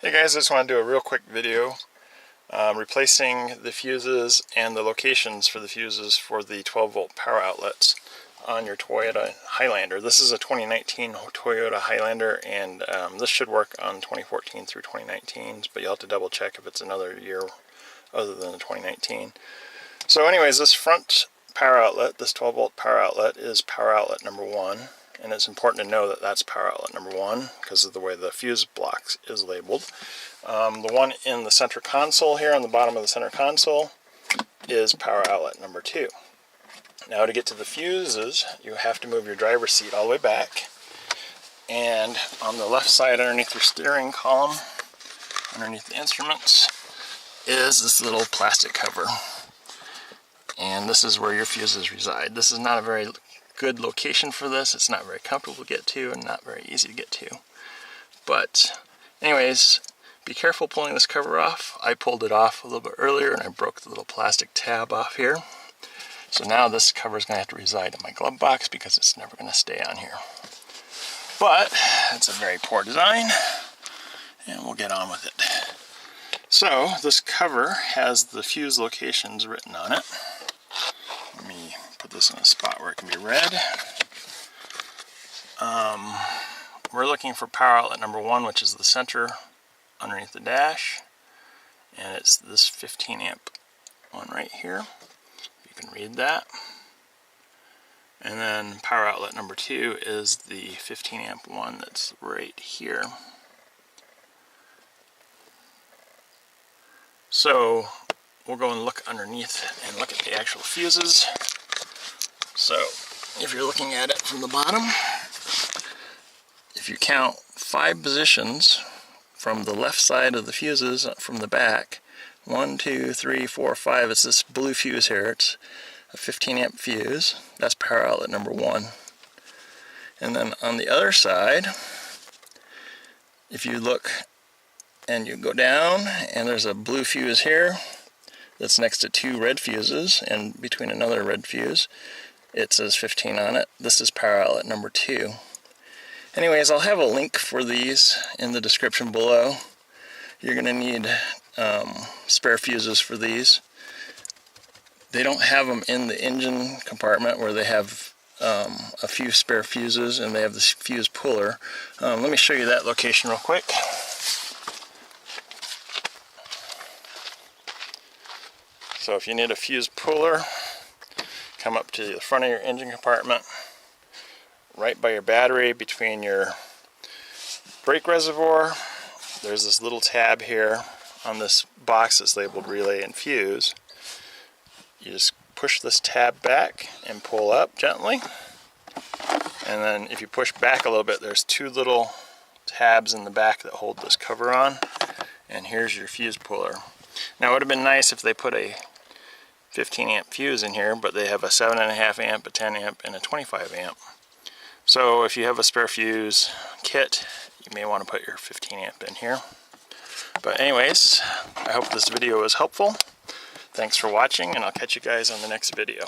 Hey guys, I just want to do a real quick video replacing the fuses and the locations for the fuses for the 12 volt power outlets on your Toyota Highlander. This is a 2019 Toyota Highlander, and this should work on 2014 through 2019, but you'll have to double check if it's another year other than the 2019. So anyways, this front power outlet, this 12 volt power outlet, is power outlet number 1. And it's important to know that that's power outlet number 1 because of the way the fuse block is labeled. The one in the center console here, on the bottom of the center console, is power outlet number 2. Now to get to the fuses, you have to move your driver's seat all the way back. And on the left side underneath your steering column, underneath the instruments, is this little plastic cover. And this is where your fuses reside. This is not a very good location for this. It's not very comfortable to get to and not very easy to get to. But anyways, be careful pulling this cover off. I pulled it off a little bit earlier and I broke the little plastic tab off here. So now this cover is going to have to reside in my glove box because it's never going to stay on here. But it's a very poor design and we'll get on with it. So this cover has the fuse locations written on it. Let me put this in a spot where it can be read. We're looking for power outlet number 1, which is the center underneath the dash, and it's this 15 amp one right here. You can read that. And then power outlet number 2 is the 15 amp one that's right here. So we'll go and look underneath and look at the actual fuses. So if you're looking at it from the bottom, if you count 5 positions from the left side of the fuses from the back, 1, 2, 3, 4, 5, it's this blue fuse here. It's a 15 amp fuse. That's power outlet number 1. And then on the other side, if you look and you go down, and there's a blue fuse here that's next to 2 red fuses, and between another red fuse, it says 15 on it. This is power outlet number 2. Anyways, I'll have a link for these in the description below. You're going to need spare fuses for these. They don't have them in the engine compartment where they have a few spare fuses and they have this fuse puller. Let me show you that location real quick. So if you need a fuse puller, come up to the front of your engine compartment, right by your battery between your brake reservoir. There's this little tab here on this box that's labeled relay and fuse. You just push this tab back and pull up gently. And then if you push back a little bit, there's 2 little tabs in the back that hold this cover on. And here's your fuse puller. Now it would have been nice if they put a 15 amp fuse in here, but they have a 7.5 amp, a 10 amp, and a 25 amp. So if you have a spare fuse kit, you may want to put your 15 amp in here. But anyways, I hope this video was helpful. Thanks for watching, and I'll catch you guys on the next video.